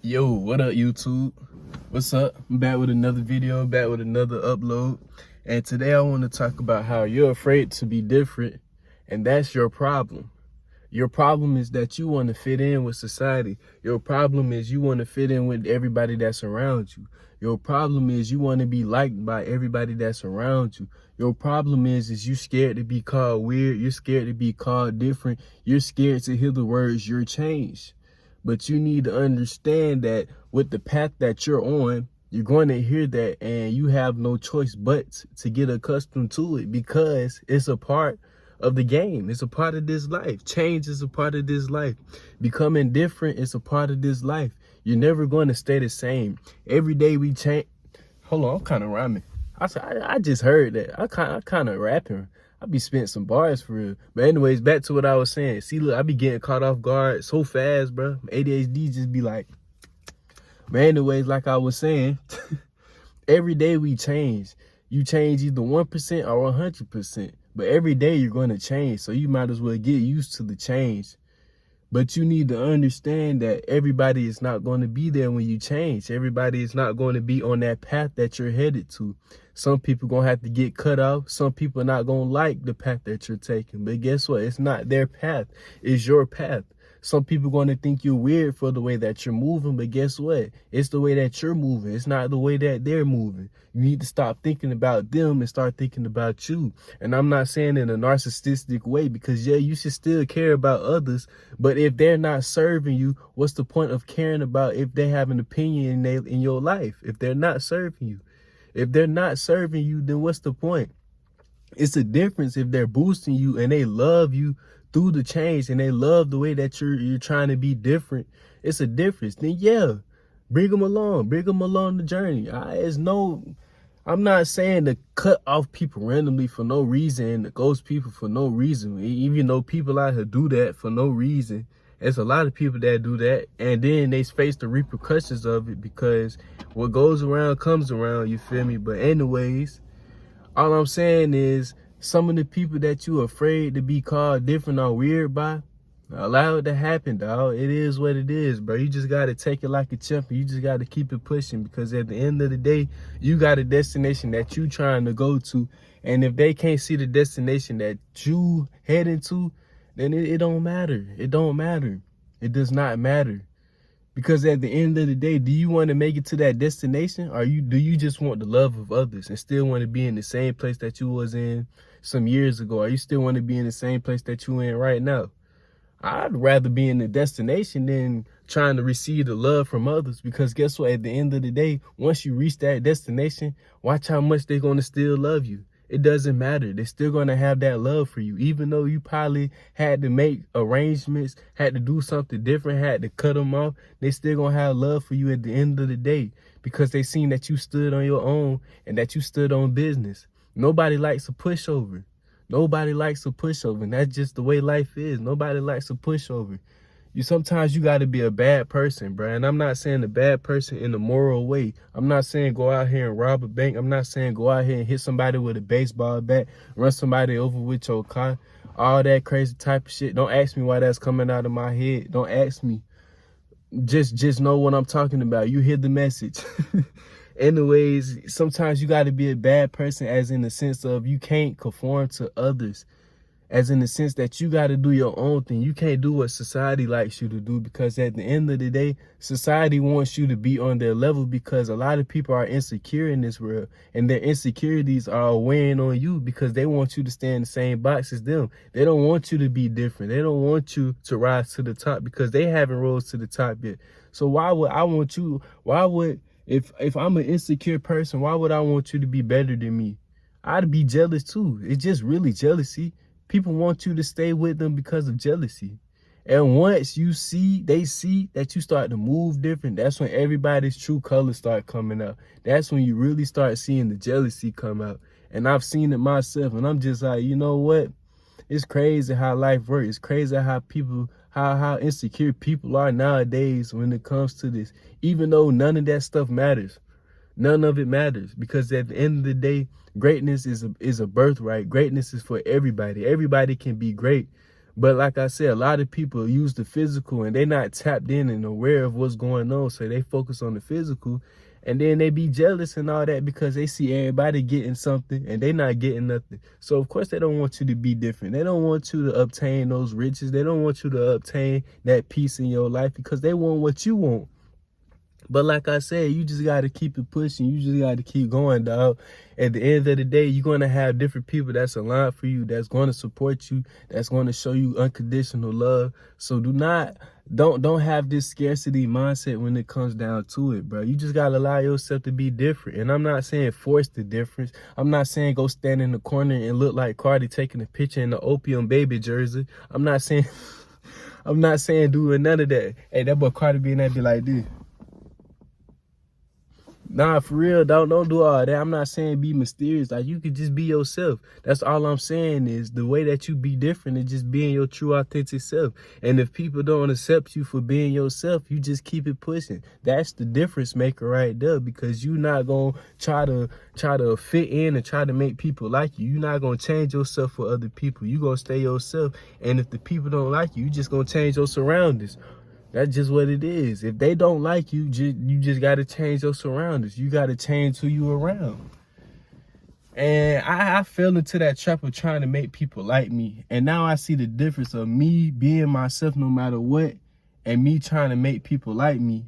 Yo, what up, YouTube? What's up? I'm back with another video, back with another upload. And today I want to talk about how you're afraid to be different, and that's your problem. Your problem is that you want to fit in with society. Your problem is you want to fit in with everybody that's around you. Your problem is you want to be liked by everybody that's around you. Your problem is you scared to be called weird. You're scared to be called different. You're scared to hear the words "you're changed." But you need to understand that with the path that you're on, you're going to hear that and you have no choice but to get accustomed to it because it's a part of the game. It's a part of this life. Change is a part of this life. Becoming different is a part of this life. You're never going to stay the same. Every day we change. Hold on, I'm kind of rhyming. I just heard that. I kind of rapping. I be spitting some bars for real. But anyways, back to what I was saying. See, look, I be getting caught off guard so fast, bro. ADHD just be like. But anyways, like I was saying, every day we change. You change either 1% or 100%. But every day you're going to change. So you might as well get used to the change. But you need to understand that everybody is not going to be there when you change. Everybody is not going to be on that path that you're headed to. Some people going to have to get cut off. Some people are not going to like the path that you're taking. But guess what? It's not their path. It's your path. Some people going to think you're weird for the way that you're moving. But guess what? It's the way that you're moving. It's not the way that they're moving. You need to stop thinking about them and start thinking about you. And I'm not saying in a narcissistic way because, yeah, you should still care about others. But if they're not serving you, what's the point of caring about if they have an opinion in your life? If they're not serving you. If they're not serving you, then what's the point? It's a difference if they're boosting you and they love you through the change and they love the way that you're trying to be different. It's a difference. Then yeah, bring them along the journey. I'm not saying to cut off people randomly for no reason and to ghost people for no reason. Even though people out here do that for no reason. There's a lot of people that do that and then they face the repercussions of it because what goes around comes around, you feel me? But anyways, all I'm saying is some of the people that you afraid to be called different or weird by, allow it to happen, dog. It is what it is, bro. You just got to take it like a champ. You just got to keep it pushing because at the end of the day, you got a destination that you trying to go to. And if they can't see the destination that you heading to, then it don't matter. It don't matter. It does not matter. Because at the end of the day, do you want to make it to that destination or do you just want the love of others and still want to be in the same place that you was in some years ago? Or you still want to be in the same place that you in right now? I'd rather be in the destination than trying to receive the love from others because guess what? At the end of the day, once you reach that destination, watch how much they're going to still love you. It doesn't matter. They're still going to have that love for you. Even though you probably had to make arrangements, had to do something different, had to cut them off, they still going to have love for you at the end of the day because they seen that you stood on your own and that you stood on business. Nobody likes a pushover. Nobody likes a pushover, and that's just the way life is. Nobody likes a pushover. Sometimes you got to be a bad person, bro. And I'm not saying a bad person in a moral way. I'm not saying go out here and rob a bank. I'm not saying go out here and hit somebody with a baseball bat, run somebody over with your car, all that crazy type of shit. Don't ask me why that's coming out of my head. Don't ask me. Just know what I'm talking about. You hear the message. Anyways, sometimes you got to be a bad person as in the sense of you can't conform to others. As in the sense that you got to do your own thing. You can't do what society likes you to do because at the end of the day, society wants you to be on their level because a lot of people are insecure in this world and their insecurities are weighing on you because they want you to stay in the same box as them. They don't want you to be different. They don't want you to rise to the top because they haven't rose to the top yet. So why would I want you? If I'm an insecure person, why would I want you to be better than me? I'd be jealous too. It's just really jealousy. People want you to stay with them because of jealousy. And once they see that you start to move different, that's when everybody's true colors start coming out. That's when you really start seeing the jealousy come out. And I've seen it myself. And I'm just like, you know what? It's crazy how life works. It's crazy how insecure people are nowadays when it comes to this. Even though none of that stuff matters. None of it matters because at the end of the day, greatness is a birthright. Greatness is for everybody. Everybody can be great. But like I said, a lot of people use the physical and they're not tapped in and aware of what's going on. So they focus on the physical and then they be jealous and all that because they see everybody getting something and they not getting nothing. So of course they don't want you to be different. They don't want you to obtain those riches. They don't want you to obtain that peace in your life because they want what you want. But like I said, you just got to keep it pushing. You just got to keep going, dog. At the end of the day, you're going to have different people that's aligned for you, that's going to support you, that's going to show you unconditional love. So don't have this scarcity mindset when it comes down to it, bro. You just got to allow yourself to be different. And I'm not saying force the difference. I'm not saying go stand in the corner and look like Cardi taking a picture in the Opium Baby jersey. I'm not saying doing none of that. Hey, that boy Cardi B and that be like this. Nah, for real, don't do all that. I'm not saying be mysterious. Like, you could just be yourself. That's all I'm saying is the way that you be different is just being your true, authentic self. And if people don't accept you for being yourself, you just keep it pushing. That's the difference maker right there, because you're not going to try to fit in and try to make people like you. You're not going to change yourself for other people. You're going to stay yourself. And if the people don't like you, you're just going to change your surroundings. That's just what it is. If they don't like you, you just got to change your surroundings. You got to change who you around. And I fell into that trap of trying to make people like me. And now I see the difference of me being myself no matter what and me trying to make people like me.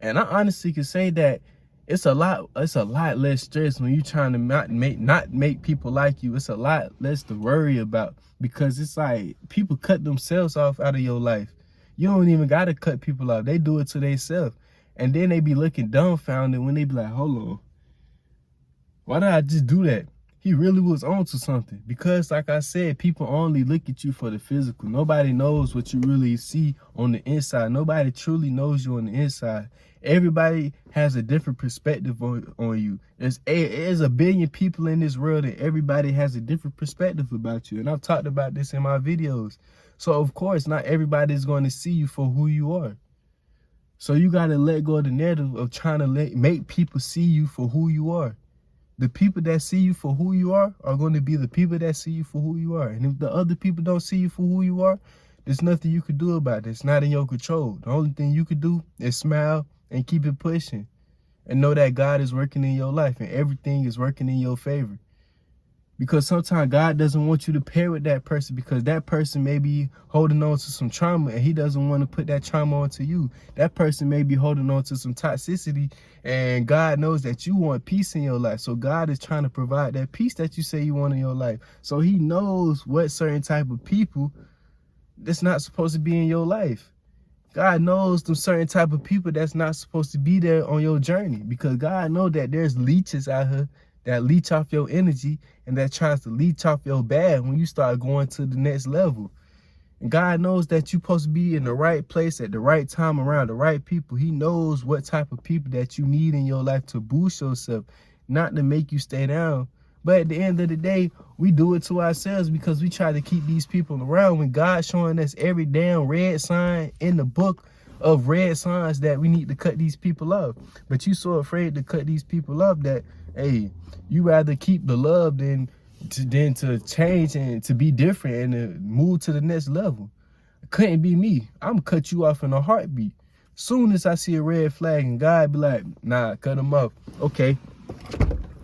And I honestly can say that it's a lot less stress when you're trying to not make people like you. It's a lot less to worry about, because it's like people cut themselves off out of your life. You don't even got to cut people off. They do it to themselves. And then they be looking dumbfounded when they be like, hold on, why did I just do that? He really was onto something. Because like I said, people only look at you for the physical. Nobody knows what you really see on the inside. Nobody truly knows you on the inside. Everybody has a different perspective on you. There's a billion people in this world and everybody has a different perspective about you. And I've talked about this in my videos. So of course, not everybody is going to see you for who you are. So you got to let go of the narrative of trying to make people see you for who you are. The people that see you for who you are going to be the people that see you for who you are. And if the other people don't see you for who you are, there's nothing you can do about it. It's not in your control. The only thing you can do is smile and keep it pushing and know that God is working in your life and everything is working in your favor. Because sometimes God doesn't want you to pair with that person because that person may be holding on to some trauma and he doesn't want to put that trauma onto you. That person may be holding on to some toxicity and God knows that you want peace in your life. So God is trying to provide that peace that you say you want in your life. So he knows what certain type of people that's not supposed to be in your life. God knows them certain type of people that's not supposed to be there on your journey, because God knows that there's leeches out here that leech off your energy and that tries to leech off your bad when you start going to the next level. And God knows that you're supposed to be in the right place at the right time around the right people. He knows what type of people that you need in your life to boost yourself, not to make you stay down. But at the end of the day, we do it to ourselves because we try to keep these people around when God's showing us every damn red sign in the book of red signs that we need to cut these people off. But you so afraid to cut these people off that, hey, you rather keep the love than to change and to be different and to move to the next level. It couldn't be me. I'm gonna cut you off in a heartbeat. Soon as I see a red flag and God be like, nah, cut them off. Okay,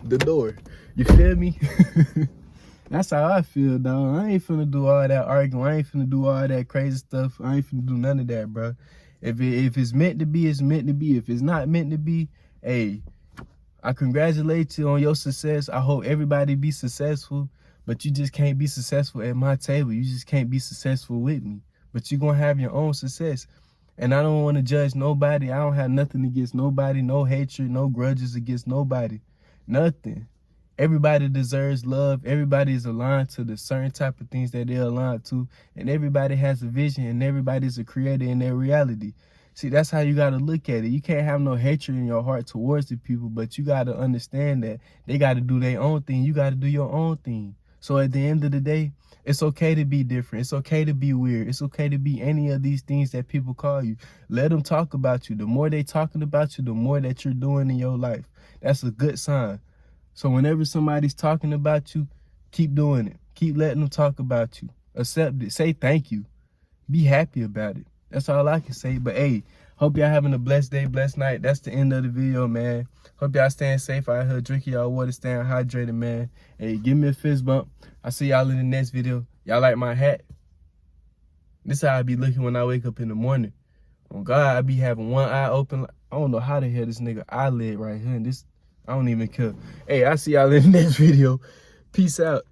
the door. You feel me? That's how I feel, dog. I ain't finna do all that arguing. I ain't finna do all that crazy stuff. I ain't finna do none of that, bro. If it's meant to be, it's meant to be. If it's not meant to be, hey, I congratulate you on your success. I hope everybody be successful, but you just can't be successful at my table. You just can't be successful with me. But you're gonna have your own success. And I don't want to judge nobody. I don't have nothing against nobody, no hatred, no grudges against nobody. Nothing. Everybody deserves love. Everybody is aligned to the certain type of things that they're aligned to. And everybody has a vision and everybody's a creator in their reality. See, that's how you got to look at it. You can't have no hatred in your heart towards the people, but you got to understand that they got to do their own thing. You got to do your own thing. So at the end of the day, it's okay to be different. It's okay to be weird. It's okay to be any of these things that people call you. Let them talk about you. The more they talking about you, the more that you're doing in your life. That's a good sign. So whenever somebody's talking about you, keep doing it. Keep letting them talk about you. accept it. Say thank you. Be happy about it. That's all I can say. But hey, hope y'all having a blessed day, blessed night. That's the end of the video, man. Hope y'all staying safe out here, drinking y'all water, staying hydrated, man. Hey, give me a fist bump. I'll see y'all in the next video. Y'all like my hat? This how I be looking when I wake up in the morning. On God, I be having one eye open. I don't know how the hell this nigga eyelid right here. And this, I don't even care. Hey, I'll see y'all in the next video. Peace out.